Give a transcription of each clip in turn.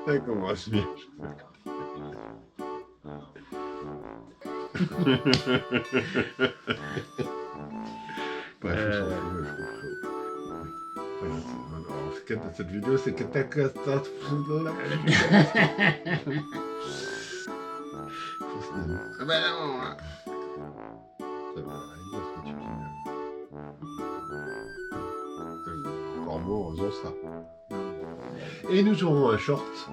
Ça commence bien. Bref, on s'en fout, je trouve chaud. Alors, cette vidéo, c'est catastrophe. Ah bah non. Ça veut rien dire ce que tu dis. Encore moins en faisant ça. Et nous aurons un short.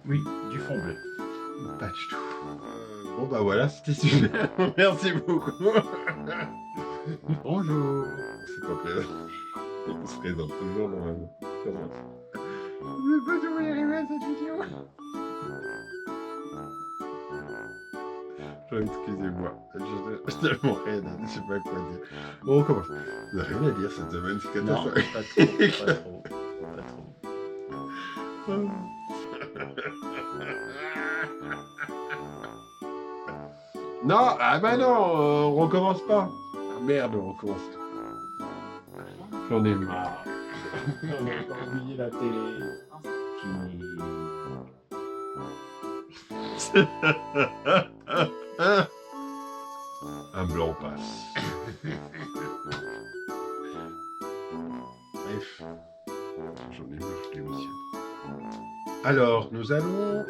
Oui, du fond bleu. Pas du tout. Bon bah voilà, c'était super. Merci beaucoup. Bonjour. C'est pas plaisant. Il se présente toujours normalement. Je sais pas comment y arriver à cette vidéo. Excusez-moi, j'ai tellement rien à dire, je sais pas quoi dire. Bon, on commence. Vous n'avez rien à dire cette semaine, c'est Non, catastrophique. pas trop, pas trop. Non, ah bah non, on recommence pas. Ah merde, on recommence. J'en ai marre. On n'a pas oublié la télé. Un blanc passe. Bref, j'en ai marre, je démissionne. Alors, nous allons...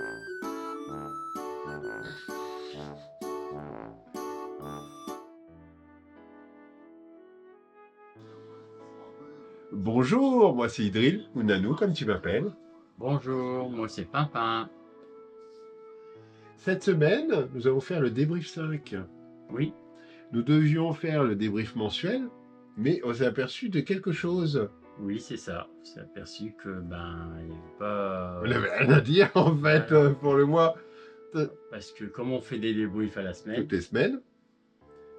Bonjour, moi c'est Idril, ou Nanou comme tu m'appelles. Bonjour, moi c'est Pimpin. Cette semaine, nous allons faire le débrief 5. Oui, Nous devions faire le débrief mensuel, mais on s'est aperçu de quelque chose. oui, c'est ça. On s'est aperçu que il n'y avait pas. On n'avait rien à dire en fait Voilà. pour le mois. Parce que comme on fait des débriefs à la semaine, Toutes les semaines,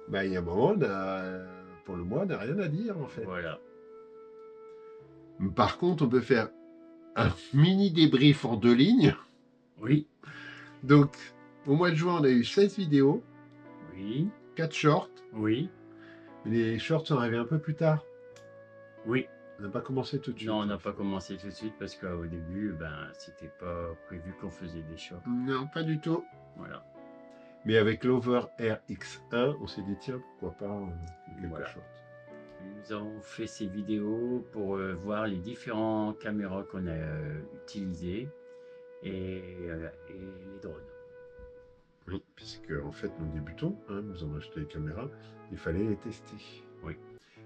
bah, il y a un moment, pour le mois, on n'a rien à dire en fait. voilà. Par contre, on peut faire un mini débrief en 2 lignes. Oui, Donc, au mois de juin, on a eu 16 vidéos, oui, 4 shorts. oui, Mais les shorts sont arrivés un peu plus tard. oui. On n'a pas commencé tout de suite. Non, on n'a pas commencé tout de suite parce qu'au début, c'était pas prévu qu'on faisait des chocs. Non, pas du tout. Voilà. Mais avec l'Over RX1, on s'est dit, tiens, pourquoi pas quelques Voilà. shorts. Nous avons fait ces vidéos pour voir les différents caméras qu'on a utilisées et les drones. Oui, puisque en fait, nous débutons, nous avons acheté les caméras, il fallait les tester. Oui.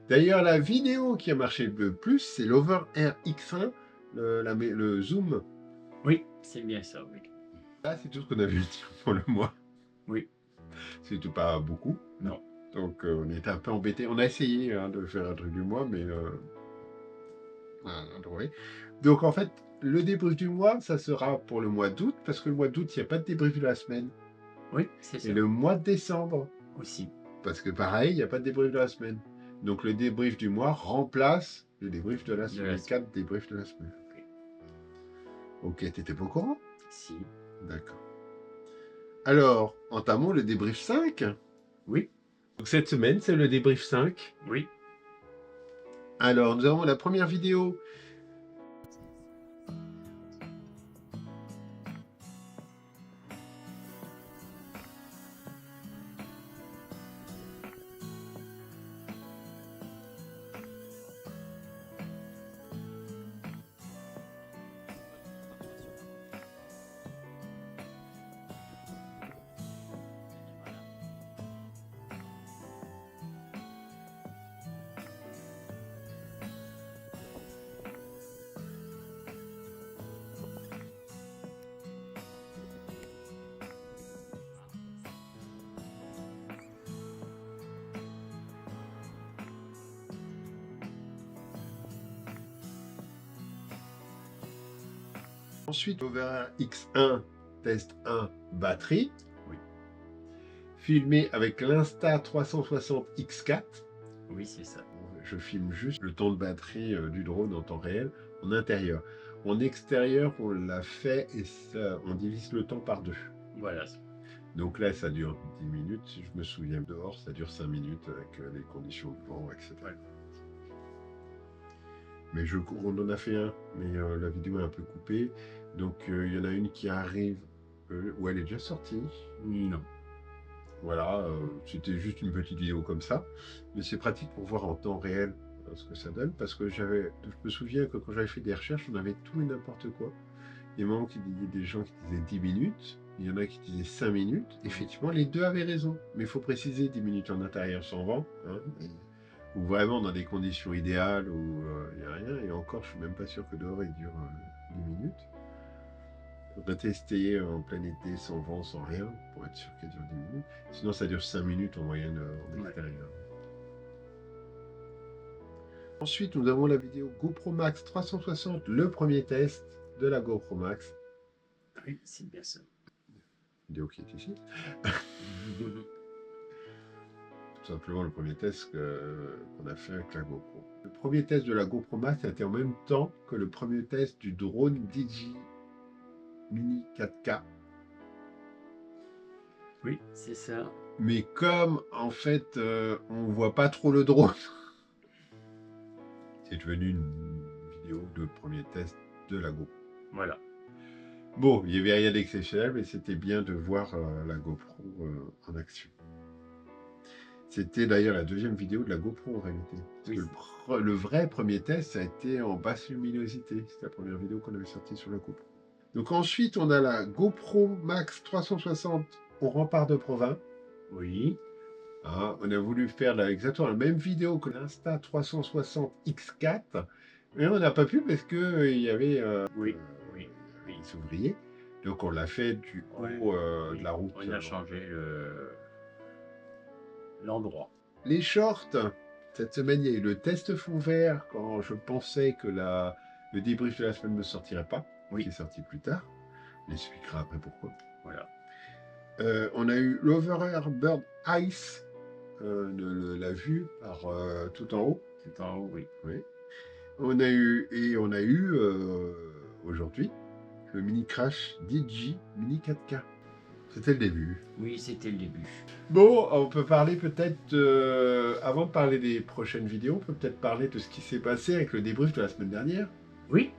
D'ailleurs, la vidéo qui a marché le plus, c'est l'Over RX1, le zoom. Oui, c'est bien ça, oui. Là, c'est tout ce qu'on avait dit pour le mois. Oui. C'était pas beaucoup. Non. Donc, on était un peu embêtés. On a essayé de faire un truc du mois, mais... ouais. Donc, en fait, le débrief du mois, ça sera pour le mois d'août, parce que le mois d'août, il n'y a pas de débrief de la semaine. Oui, c'est ça. Et le mois de décembre, Aussi. parce que pareil, il n'y a pas de débrief de la semaine. Donc, le débrief du mois remplace le débrief de la semaine. Les 4 débriefs de la semaine. Ok, t'étais pas au courant? Si. D'accord. Alors, entamons le débrief 5. Oui. Donc, cette semaine, c'est le débrief 5. Oui. Alors, nous avons la première vidéo. Ensuite, Over X1, test 1, batterie. Oui. Filmé avec l'Insta360 X4. Oui, c'est ça. Je filme juste le temps de batterie du drone en temps réel en intérieur. En extérieur, on l'a fait et ça, on divise le temps par 2. Voilà. Donc là, ça dure 10 minutes. Si je me souviens, dehors, ça dure 5 minutes avec les conditions de vent, etc. Ouais. Mais on en a fait un, mais la vidéo est un peu coupée. Donc il y en a une qui arrive, où elle est déjà sortie. Non. Voilà, c'était juste une petite vidéo comme ça. Mais c'est pratique pour voir en temps réel ce que ça donne. Parce que je me souviens que quand j'avais fait des recherches, on avait tout et n'importe quoi. Il y a des gens qui disaient 10 minutes. Il y en a qui disaient 5 minutes. Effectivement, les deux avaient raison. Mais il faut préciser 10 minutes en intérieur sans vent. Hein, ou vraiment dans des conditions idéales où il n'y a rien. Et encore, je ne suis même pas sûr que dehors il dure 10 minutes. On va tester en plein été, sans vent, sans rien, pour être sûr qu'elle dure 10 minutes. Sinon, ça dure 5 minutes en moyenne en extérieur. Ensuite, nous avons la vidéo GoPro Max 360, le premier test de la GoPro Max. Oui, c'est bien ça. Vidéo qui est ici. Tout simplement le premier test qu'on a fait avec la GoPro. Le premier test de la GoPro Max a été en même temps que le premier test du drone DJI Mini 4K. Oui, c'est ça. Mais comme en fait on voit pas trop le drone, c'est devenu une vidéo de premier test de la GoPro. Voilà. Bon, il n'y avait rien d'exceptionnel, mais c'était bien de voir la GoPro en action. C'était d'ailleurs la deuxième vidéo de la GoPro en réalité. Parce que le vrai premier test, ça a été en basse luminosité. C'était la première vidéo qu'on avait sortie sur la GoPro. Donc ensuite, on a la GoPro Max 360 au rempart de Provins. Oui. Ah, on a voulu faire exactement la même vidéo que l'Insta 360 X4, mais on n'a pas pu parce qu'il y avait les ouvriers. Donc on l'a fait du haut de la route. On a changé l'endroit. Les shorts, cette semaine il y a eu le test fond vert quand je pensais que le débrief de la semaine ne sortirait pas, qui est sorti plus tard. On expliquera après pourquoi. Voilà. On a eu l'Over-Air Bird Ice, la vue par tout en haut. Tout en haut, oui. On a eu aujourd'hui le mini crash DJI Mini 4K. C'était le début. Oui, c'était le début. Bon, on peut parler peut-être, avant de parler des prochaines vidéos, on peut peut-être parler de ce qui s'est passé avec le débrief de la semaine dernière. Oui.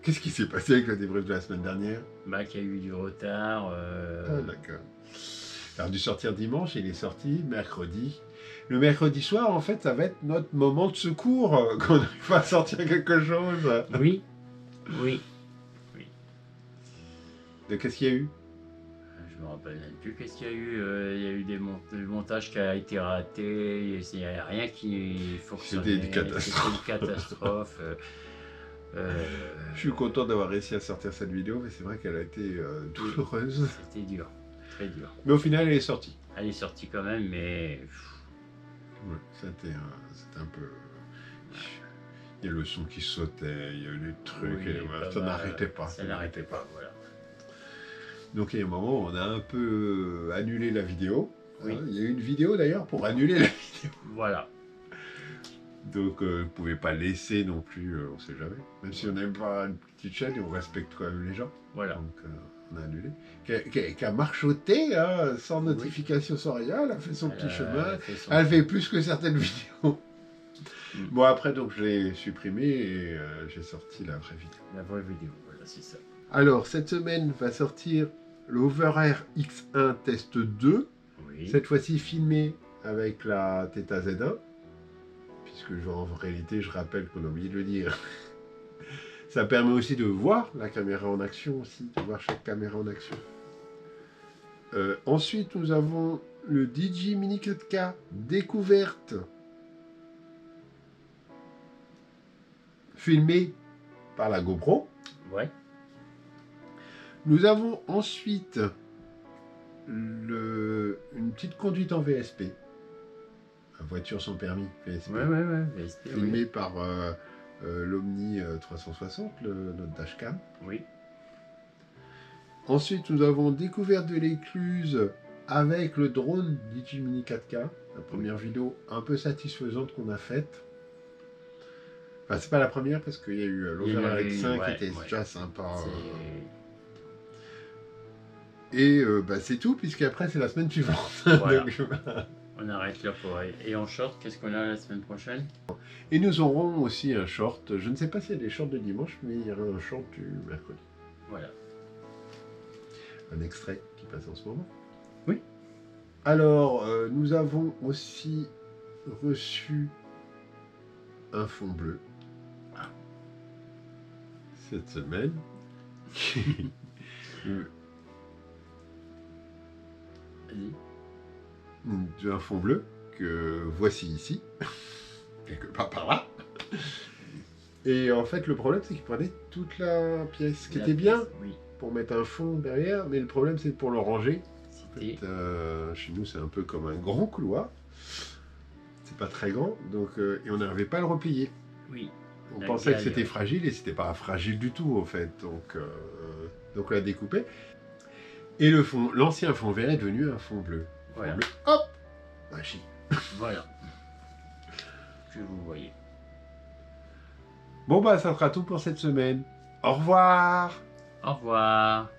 Qu'est-ce qui s'est passé avec le débrief de la semaine dernière? Bah, qu'il y a eu du retard. Ah, d'accord. Alors, dû sortir dimanche, il est sorti mercredi. Le mercredi soir, en fait, ça va être notre moment de secours quand on arrive à sortir quelque chose. Oui. De qu'est-ce qu'il y a eu? Je me rappelle même plus qu'est-ce qu'il y a eu. Il y a eu le montage qui a été raté. Il n'y a rien qui fonctionnait. C'était une catastrophe. C'était une catastrophe. Je suis content d'avoir réussi à sortir cette vidéo, mais c'est vrai qu'elle a été douloureuse. C'était dur, très dur. Mais au final, elle est sortie. Elle est sortie quand même, mais... Ouais, c'était un peu... Il y a le son qui sautait, il y a eu des trucs, et voilà, ça n'arrêtait pas. Ça n'arrêtait pas, voilà. Donc il y a un moment où on a un peu annulé la vidéo. Oui. Il y a eu une vidéo d'ailleurs pour annuler la vidéo. Voilà. Donc vous ne pouvez pas laisser non plus, on ne sait jamais. Même si on n'aime pas une petite chaîne, on respecte quand même les gens. Voilà. Donc on a annulé. Qui a marchoté, hein, sans notification, sans rien, elle a fait son petit chemin. Elle fait plus que certaines vidéos. Bon après donc je l'ai supprimé et j'ai sorti la vraie vidéo. La vraie vidéo, voilà, c'est ça. Alors cette semaine va sortir l'Over-Air X1 Test 2. Oui. Cette fois-ci filmé avec la Theta Z1. Puisque en réalité je rappelle qu'on a oublié de le dire. Ça permet aussi de voir la caméra en action aussi, de voir chaque caméra en action. Ensuite nous avons le DJI Mini 4K découverte. Filmé par la GoPro. Ouais. Nous avons ensuite une petite conduite en VSP. La voiture sans permis, VSP. Ouais, VSP, filmé par l'Omni 360, notre dashcam. Oui. Ensuite, nous avons découvert de l'écluse avec le drone DJI Mini 4K. La première vidéo un peu satisfaisante qu'on a faite. Enfin, c'est pas la première parce qu'il y a eu l'Over-Air X5 qui était déjà sympa. Et c'est tout, puisqu'après c'est la semaine suivante. Voilà. Donc, On arrête là pour... Et en short, qu'est-ce qu'on a la semaine prochaine? Et nous aurons aussi un short. Je ne sais pas s'il y a des shorts de dimanche, mais il y aura un short du mercredi. Voilà. Un extrait qui passe en ce moment. Oui. Alors, nous avons aussi reçu un fond bleu cette semaine. Vas-y. Un fond bleu que voici ici, quelque part par là. Et en fait, le problème, c'est qu'il prenait toute la pièce, ce qui était bien Oui. pour mettre un fond derrière, mais le problème, c'est pour le ranger. En C'était... fait, chez nous, c'est un peu comme un grand couloir. C'est pas très grand, donc et on n'arrivait pas à le replier. Oui. On La pensait que galère. c'était fragile et c'était pas fragile du tout, en fait. Donc on l'a découpé. Et l'ancien fond vert est devenu un fond bleu. Voilà. Fond bleu, hop, magie. Voilà. Que vous voyez. Bon bah ça sera tout pour cette semaine. Au revoir. Au revoir.